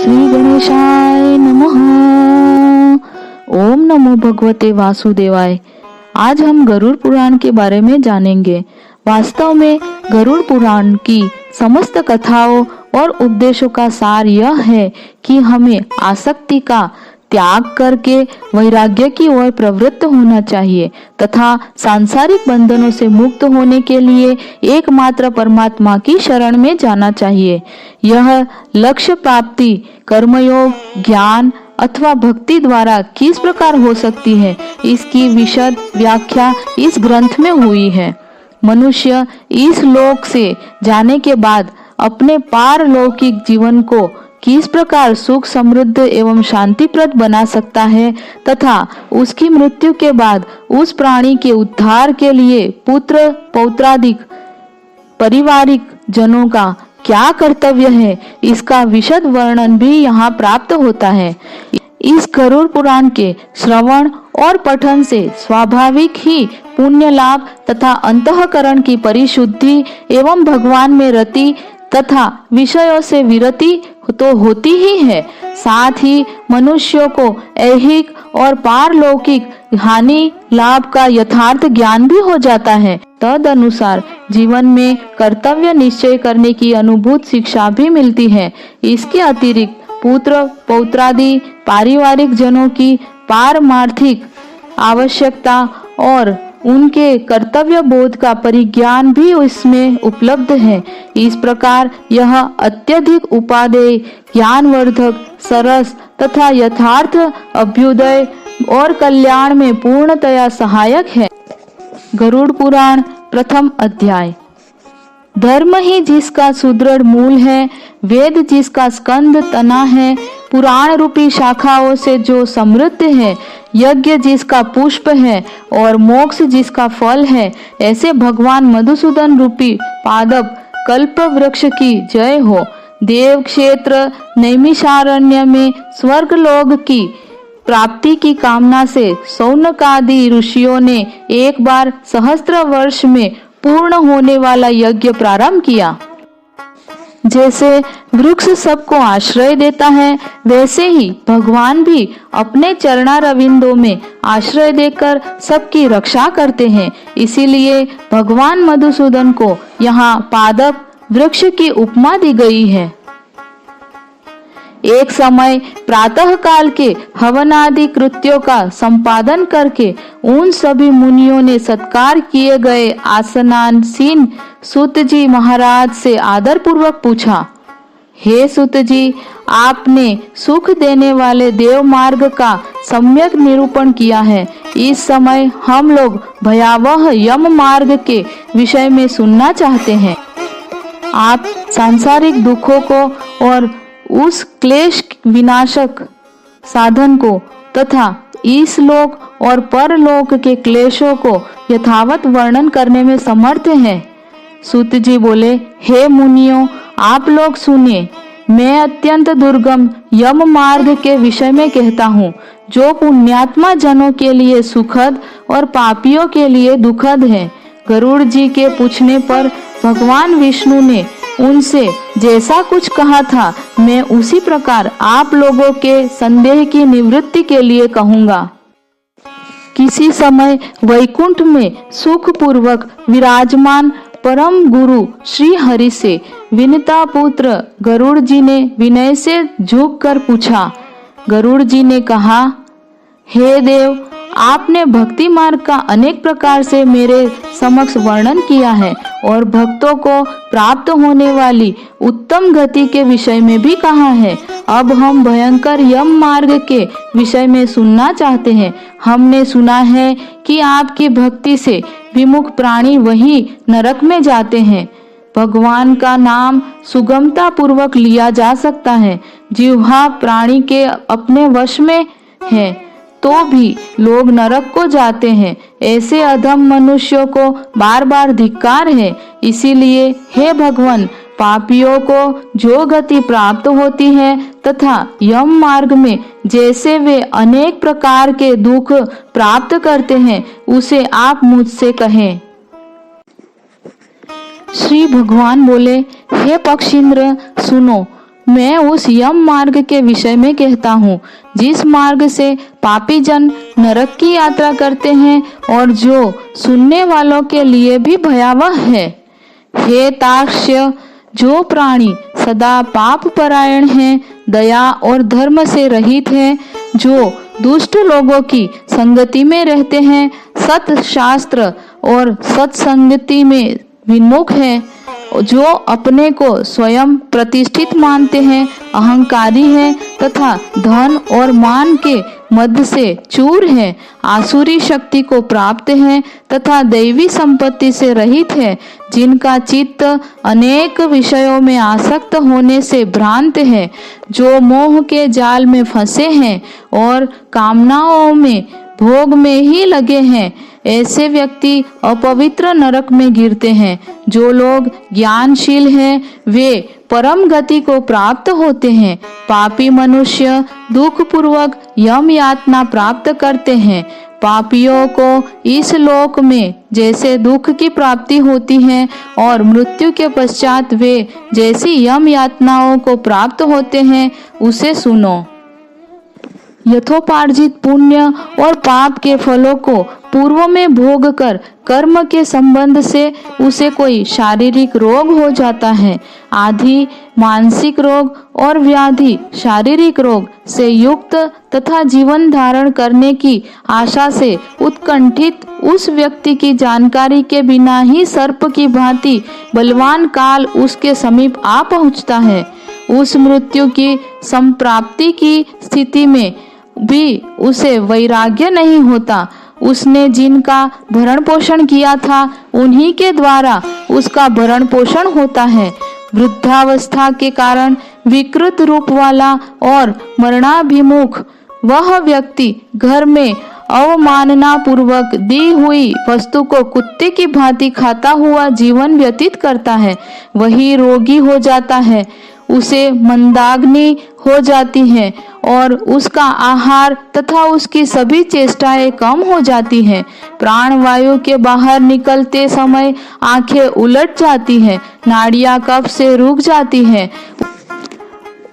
श्री गणेशाय नमः। ओम नमो भगवते वासुदेवाय। आज हम गरुड़ पुराण के बारे में जानेंगे। वास्तव में गरुड़ पुराण की समस्त कथाओं और उपदेशों का सार यह है कि हमें आसक्ति का त्याग करके वैराग्य की ओर प्रवृत्त होना चाहिए तथा सांसारिक बंधनों से मुक्त होने के लिए एकमात्र परमात्मा की शरण में जाना चाहिए। यह लक्ष्य प्राप्ति कर्मयोग, ज्ञान अथवा भक्ति द्वारा किस प्रकार हो सकती है, इसकी विशद व्याख्या इस ग्रंथ में हुई है। मनुष्य इस लोक से जाने के बाद अपने पारलौकिक जीवन को किस प्रकार सुख समृद्ध एवं शांतिप्रद बना सकता है तथा उसकी मृत्यु के बाद उस प्राणी के उद्धार के लिए पुत्र पौत्रादिक पारिवारिक जनों का क्या कर्तव्य है, इसका विशद वर्णन भी यहाँ प्राप्त होता है। इस गरुड़ पुराण के श्रवण और पठन से स्वाभाविक ही पुण्य लाभ तथा अंतःकरण की परिशुद्धि एवं भगवान में रति तथा विषयों से विरति तो होती ही है। साथ ही मनुष्यों को ऐहिक और पारलौकिक हानि लाभ का यथार्थ ज्ञान भी हो जाता है। तद अनुसार जीवन में कर्तव्य निश्चय करने की अनुभूत शिक्षा भी मिलती है। इसके अतिरिक्त पुत्र पौत्रादि पारिवारिक जनों की पारमार्थिक आवश्यकता और उनके कर्तव्य बोध का परिज्ञान भी इसमें उपलब्ध है। इस प्रकार यह अत्यधिक उपादेय, ज्ञानवर्धक, सरस तथा यथार्थ अभ्युदय और कल्याण में पूर्णतया सहायक है। गरुड़ पुराण प्रथम अध्याय। धर्म ही जिसका सुदृढ़ मूल है, वेद जिसका स्कंद तना है, पुराण रूपी शाखाओं से जो समृद्ध है, यज्ञ जिसका पुष्प है और मोक्ष जिसका फल है, ऐसे भगवान मधुसूदन रूपी पादप कल्प वृक्ष की जय हो। देव क्षेत्र नैमिषारण्य में स्वर्ग लोक की प्राप्ति की कामना से सौनकादि ऋषियों ने एक बार सहस्त्र वर्ष में पूर्ण होने वाला यज्ञ प्रारंभ किया। जैसे वृक्ष सबको आश्रय देता है, वैसे ही भगवान भी अपने चरणारविंदों में आश्रय देकर सबकी रक्षा करते हैं। इसीलिए भगवान मधुसूदन को यहाँ पादप वृक्ष की उपमा दी गई है। एक समय प्रातः काल के हवनादि कृत्यों का संपादन करके उन सभी मुनियों ने सत्कार किए गए आसनासीन सूत जी महाराज से आदर पूर्वक पूछा, हे सूत जी, आपने सुख देने वाले देव मार्ग का सम्यक निरूपण किया है। इस समय हम लोग भयावह यम मार्ग के विषय में सुनना चाहते हैं। आप सांसारिक दुखों को और उस क्लेश विनाशक साधन को तथा इस लोक और परलोक के क्लेशों को यथावत वर्णन करने में समर्थ हैं। सूत जी बोले, हे मुनियों, आप लोग सुनिए। मैं अत्यंत दुर्गम यम मार्ग के विषय में कहता हूँ, जो पुण्यात्मा जनों के लिए सुखद और पापियों के लिए दुखद है। गरुड़ जी के पूछने पर भगवान विष्णु ने उनसे जैसा कुछ कहा था, मैं उसी प्रकार आप लोगों के संदेह की निवृत्ति के लिए कहूँगा। किसी समय वैकुंठ में सुख पूर्वक विराजमान परम गुरु श्री हरि से विनता पुत्र गरुड़ जी ने विनय से झुककर पूछा। गरुड़ जी ने कहा, हे देव, आपने भक्ति मार्ग का अनेक प्रकार से मेरे समक्ष वर्णन किया है और भक्तों को प्राप्त होने वाली उत्तम गति के विषय में भी कहा है। अब हम भयंकर यम मार्ग के विषय में सुनना चाहते हैं। हमने सुना है कि आपकी भक्ति से विमुख प्राणी वही नरक में जाते हैं। भगवान का नाम सुगमता पूर्वक लिया जा सकता है। जिह्वा प्राणी के अपने वश में है तो भी लोग नरक को जाते हैं। ऐसे अधम मनुष्यों को बार बार धिक्कार है। इसीलिए हे भगवान, पापियों को जो गति प्राप्त होती है तथा यम मार्ग में जैसे वे अनेक प्रकार के दुख प्राप्त करते हैं, उसे आप मुझसे कहें। श्री भगवान बोले, हे पक्षींद्र, सुनो, मैं उस यम मार्ग के विषय में कहता हूँ जिस मार्ग से पापी जन नरक की यात्रा करते हैं और जो सुनने वालों के लिए भी भयावह है। हे तार्क्ष्य, जो प्राणी सदा पाप परायण हैं, दया और धर्म से रहित हैं, जो दुष्ट लोगों की संगति में रहते हैं, सत शास्त्र और सत्संगति में विमुख हैं, जो अपने को स्वयं प्रतिष्ठित मानते हैं, अहंकारी हैं तथा धन और मान के मद से चूर हैं, आसुरी शक्ति को प्राप्त हैं तथा दैवी संपत्ति से रहित है, जिनका चित्त अनेक विषयों में आसक्त होने से भ्रांत है, जो मोह के जाल में फंसे हैं और कामनाओं में भोग में ही लगे हैं, ऐसे व्यक्ति अपवित्र नरक में गिरते हैं। जो लोग ज्ञानशील हैं वे परम गति को प्राप्त होते हैं। पापी मनुष्य दुख पूर्वक यम यातना प्राप्त करते हैं। पापियों को इस लोक में जैसे दुख की प्राप्ति होती है और मृत्यु के पश्चात वे जैसी यम यातनाओं को प्राप्त होते हैं, उसे सुनो। यथोपार्जित पुण्य और पाप के फलों को पूर्व में भोग कर कर्म के संबंध से उसे कोई शारीरिक रोग हो जाता है। आदि मानसिक रोग और व्याधि शारीरिक रोग से युक्त तथा जीवन धारण करने की आशा से उत्कंठित उस व्यक्ति की जानकारी के बिना ही सर्प की भांति बलवान काल उसके समीप आ पहुंचता है। उस मृत्यु की संप्राप्ति की स्थिति में भी उसे वैराग्य नहीं होता। उसने जिनका भरण पोषण किया था उन्हीं के द्वारा उसका भरण पोषण होता है। वृद्धावस्था के कारण विकृत रूप वाला और मरणाभिमुख वह व्यक्ति घर में अवमानना पूर्वक दी हुई वस्तु को कुत्ते की भांति खाता हुआ जीवन व्यतीत करता है। वही रोगी हो जाता है, उसे मंदाग्नि हो जाती है और उसका आहार तथा उसकी सभी चेष्टाएं कम हो जाती हैं। प्राणवायु के बाहर निकलते समय आंखें उलट जाती हैं, नाड़ियां कफ से रुक जाती हैं,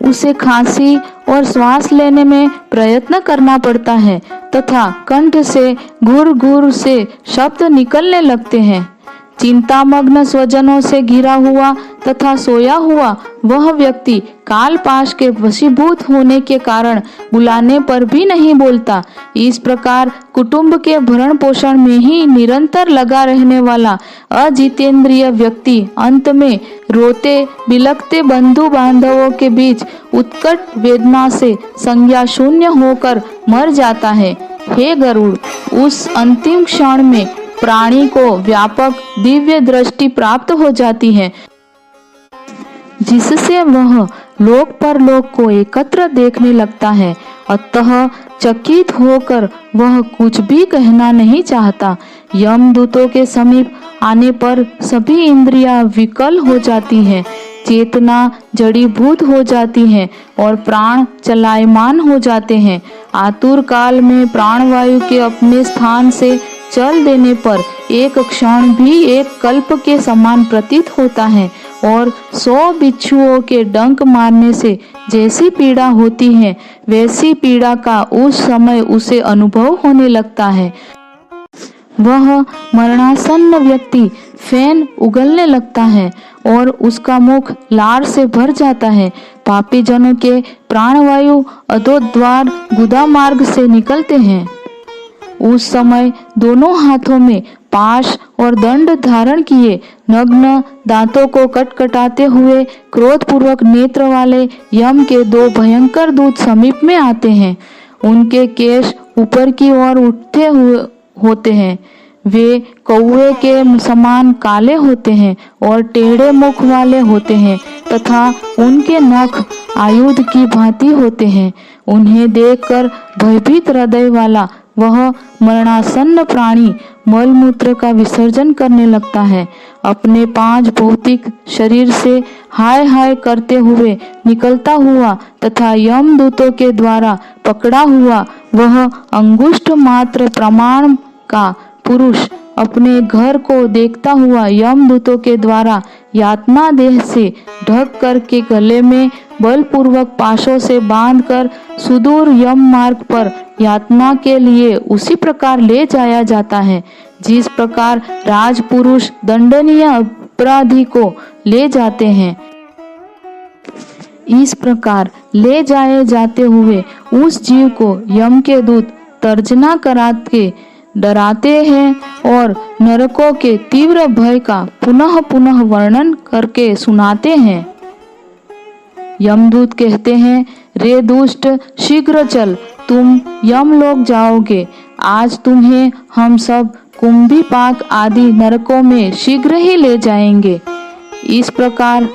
उसे खांसी और श्वास लेने में प्रयत्न करना पड़ता है तथा कंठ से घुर घुर से शब्द निकलने लगते हैं। चिंतामग्न स्वजनों से घिरा हुआ तथा सोया हुआ वह व्यक्ति काल पाश के वशीभूत होने के कारण बुलाने पर भी नहीं बोलता। इस प्रकार कुटुंब के भरण पोषण में ही निरंतर लगा रहने वाला अजितेंद्रिय व्यक्ति अंत में रोते बिलखते बंधु बांधवों के बीच उत्कट वेदना से संज्ञा शून्य होकर मर जाता है। हे गरुड़, उस अंतिम क्षण में प्राणी को व्यापक दिव्य दृष्टि प्राप्त हो जाती है, जिससे वह लोक परलोक को एकत्र देखने लगता है। अतः चकित होकर वह कुछ भी कहना नहीं चाहता। यमदूतों के समीप आने पर सभी इंद्रियां विकल हो जाती हैं, चेतना जड़ीभूत हो जाती है और प्राण चलायमान हो जाते हैं। आतुर काल में प्राणवायु के अपने स्थान से चल देने पर एक क्षण भी एक कल्प के समान प्रतीत होता है और 100 बिच्छुओं के डंक मारने से जैसी पीड़ा होती है वैसी पीड़ा का उस समय उसे अनुभव होने लगता है। वह मरणासन्न व्यक्ति फैन उगलने लगता है और उसका मुख लार से भर जाता है। पापी जनों के प्राणवायु अधोद्वार गुदा मार्ग से निकलते हैं। उस समय दोनों हाथों में पाश और दंड धारण किए नग्न दांतों को कटकटाते हुए क्रोधपूर्वक नेत्र वाले यम के 2 भयंकर दूत समीप में आते हैं। उनके केश ऊपर की ओर उठते हुए होते हैं। वे कौवे के समान काले होते हैं और टेढ़े मुख वाले होते हैं तथा उनके नख आयुध की भांति होते हैं। उन्हें देखकर भयभीत हृदय वाला वह मरणासन्न प्राणी मलमूत्र का विसर्जन करने लगता है। अपने 5 भौतिक शरीर से हाय हाय करते हुए निकलता हुआ तथा यमदूतों के द्वारा पकड़ा हुआ वह अंगुष्ठ मात्र प्रमाण का पुरुष अपने घर को देखता हुआ यमदूतों के द्वारा यातना देह से ढक करके गले में बलपूर्वक पाशों से बांधकर सुदूर यम मार्ग पर यातना के लिए उसी प्रकार ले जाया जाता है जिस प्रकार राजपुरुष दंडनीय अपराधी को ले जाते हैं। इस प्रकार ले जाए जाते हुए उस जीव को यम के दूत तर्जना करा के डराते हैं और नरकों के तीव्र भय का पुनः पुनः वर्णन करके सुनाते हैं। यमदूत कहते हैं, रे दुष्ट, शीघ्र चल, तुम यमलोक जाओगे। आज तुम्हें हम सब कुंभीपाक आदि नरकों में शीघ्र ही ले जाएंगे। इस प्रकार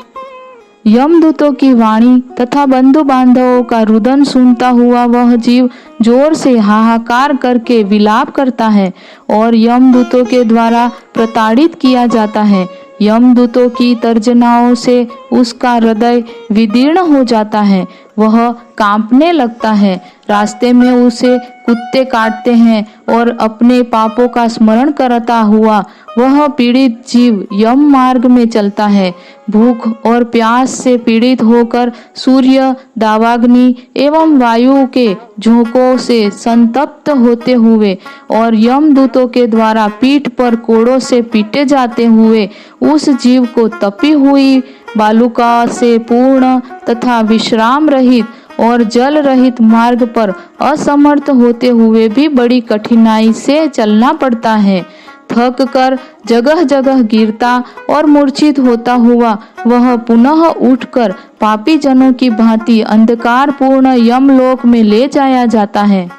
यमदूतों की वाणी तथा बंधु बांधवों का रुदन सुनता हुआ वह जीव जोर से हाहाकार करके विलाप करता है और यमदूतों के द्वारा प्रताड़ित किया जाता है। यमदूतों की तर्जनाओं से उसका हृदय विदीर्ण हो जाता है, वह कांपने लगता है। रास्ते में उसे कुत्ते काटते हैं और अपने पापों का स्मरण करता हुआ वह पीड़ित जीव यम मार्ग में चलता है। भूख और प्यास से पीड़ित होकर सूर्य, दावाग्नि एवं वायु के झोंकों से संतप्त होते हुए और यमदूतों के द्वारा पीठ पर कोड़ों से पीटे जाते हुए उस जीव को तपी हुई बालुका से पूर्ण तथा विश्राम रहित और जल रहित मार्ग पर असमर्थ होते हुए भी बड़ी कठिनाई से चलना पड़ता है। थक कर जगह जगह गिरता और मूर्छित होता हुआ वह पुनः उठकर पापी जनों की भांति अंधकार पूर्ण यमलोक में ले जाया जाता है।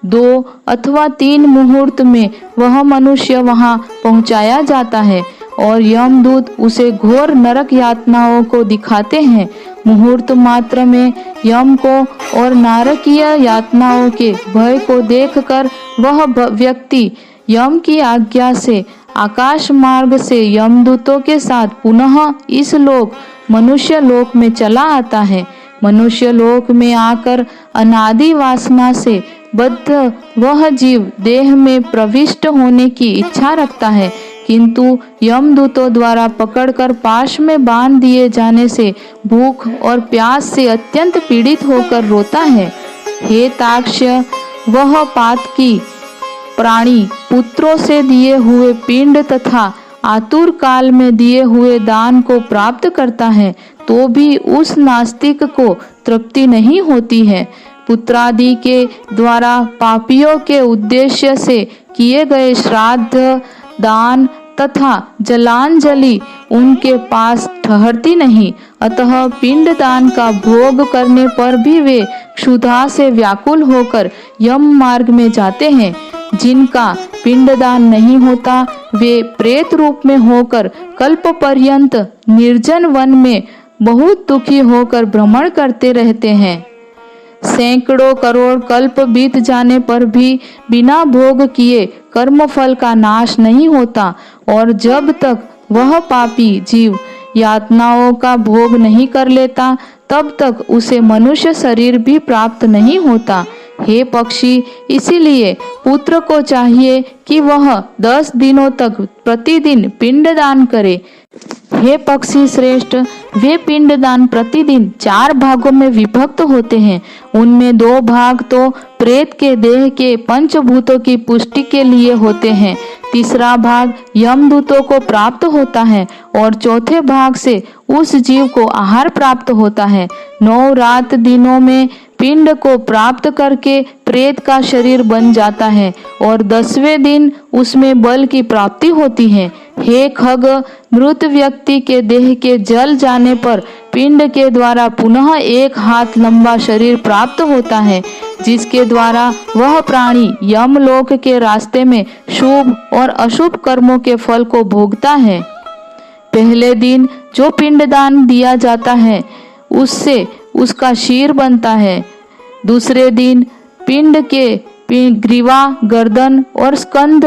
2 अथवा 3 मुहूर्त में वह मनुष्य वहां पहुंचाया जाता है और यमदूत उसे घोर नरक यातनाओं को दिखाते हैं। मुहूर्त मात्र में यम को और नारकीय यातनाओं के भय को देखकर वह व्यक्ति यम की आज्ञा से आकाश मार्ग से यमदूतों के साथ पुनः इस लोक मनुष्य लोक में चला आता है। मनुष्य लोक में आकर अनादि वासना से बद्ध वह जीव देह में प्रविष्ट होने की इच्छा रखता है, किंतु यमदूतों द्वारा पकड़कर पाश में बांध दिए जाने से भूख और प्यास से अत्यंत पीड़ित होकर रोता है। हे ताक्ष्य, वह पातकी प्राणी पुत्रों से दिए हुए पिंड तथा आतुर काल में दिए हुए दान को प्राप्त करता है तो भी उस नास्तिक को तृप्ति नहीं होती है। पुत्रादि के द्वारा पापियों के उद्देश्य से किए गए श्राद्ध, दान तथा जलांजलि उनके पास ठहरती नहीं, अतः पिंडदान का भोग करने पर भी वे क्षुधा से व्याकुल होकर यम मार्ग में जाते हैं। जिनका पिंडदान नहीं होता वे प्रेत रूप में होकर कल्प पर्यंत निर्जन वन में बहुत दुखी होकर भ्रमण करते रहते हैं। सैकड़ों करोड़ कल्प बीत जाने पर भी बिना भोग किए कर्मफल का नाश नहीं होता और जब तक वह पापी जीव यातनाओं का भोग नहीं कर लेता तब तक उसे मनुष्य शरीर भी प्राप्त नहीं होता। हे पक्षी, इसीलिए पुत्र को चाहिए कि वह 10 दिनों तक प्रतिदिन पिंडदान करे। हे पक्षी श्रेष्ठ, वे पिंडदान प्रतिदिन 4 भागों में विभक्त होते हैं। उनमें 2 भाग तो प्रेत के देह के पंचभूतों की पुष्टि के लिए होते हैं, तीसरा भाग यमदूतों को प्राप्त होता है और चौथे भाग से उस जीव को आहार प्राप्त होता है। 9 रात दिनों में पिंड को प्राप्त करके प्रेत का शरीर बन जाता है और 10वें दिन उसमें बल की प्राप्ति होती है। हे खग, मृत व्यक्ति के देह के जल जाने पर पिंड के द्वारा पुनः 1 हाथ लंबा शरीर प्राप्त होता है, जिसके द्वारा वह प्राणी यमलोक के रास्ते में शुभ और अशुभ कर्मों के फल को भोगता है। पहले दिन जो पिंडदान दिया जाता है उससे उसका शीर बनता है। दूसरे दिन पिंड के ग्रीवा, गर्दन और स्कंध,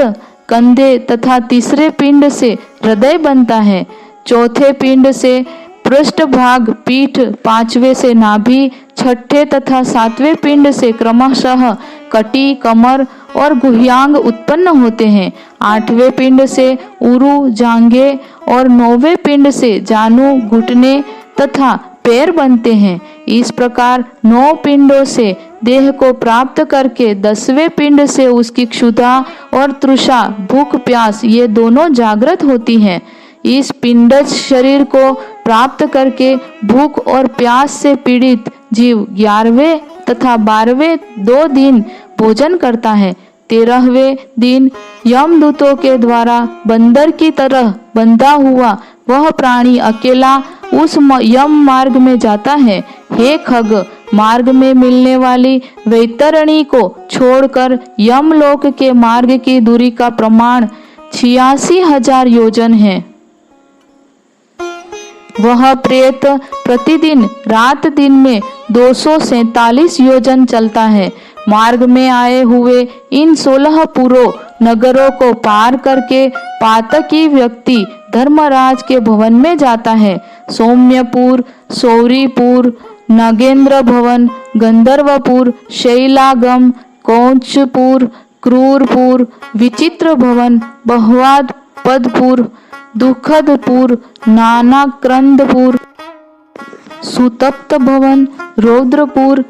कंधे तथा तीसरे पिंड से हृदय बनता है। चौथे पिंड से पृष्ठभाग, पीठ, 5वें से नाभि, 6ठे तथा 7वें पिंड से क्रमशः कटी, कमर और गुह्यांग उत्पन्न होते हैं। 8वें पिंड से उरु, जांघें और 9वें पिंड से जानु, घुटने तथा पैर बनते हैं। इस प्रकार 9 पिंडों से देह को प्राप्त करके 10वें पिंड से उसकी क्षुधा और तृषा, भूख प्यास ये दोनों जागृत होती हैं। इस पिंडज शरीर को प्राप्त करके भूख और प्यास से पीड़ित जीव 11वें तथा 12वें 2 दिन भोजन करता है। 13वें दिन यमदूतों के द्वारा बंदर की तरह बंधा हुआ वह प्राणी अकेला उस यम मार्ग में जाता है। हे खग, मार्ग में मिलने वाली वैतरणी को छोड़कर यमलोक के मार्ग की दूरी का प्रमाण 86,000 योजन है। वह प्रेत प्रतिदिन रात दिन में 247 योजन चलता है। मार्ग में आए हुए इन 16 पुरों नगरों को पार करके पातकी व्यक्ति धर्मराज के भवन में जाता है। सौम्यपुर, सौरीपुर, नागेंद्र भवन, गंधर्वपुर, शैलागम, कौंचपुर, क्रूरपुर, विचित्र भवन, बहवाद पदपुर, दुखदपुर, नानाक्रंदपुर, सुतप्त भवन, रौद्रपुर,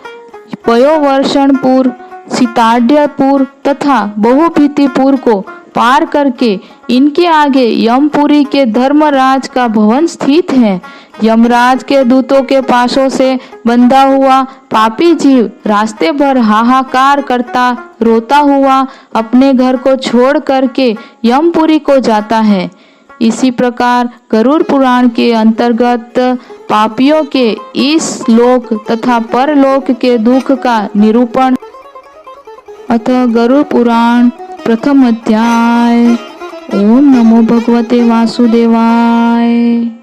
पयोवर्षणपुर, सीताड्यपुर तथा बहुभीतिपुर को पार करके इनके आगे यमपुरी के धर्मराज का भवन स्थित है। यमराज के दूतों के पाशों से बंधा हुआ पापी जीव रास्ते भर हाहाकार करता रोता हुआ अपने घर को छोड़ करके यमपुरी को जाता है। इसी प्रकार गरुड़ पुराण के अंतर्गत पापियों के इस लोक तथा परलोक के दुख का निरूपण। अतः गरुड़ पुराण प्रथम अध्याय। ओम नमो भगवते वासुदेवाय।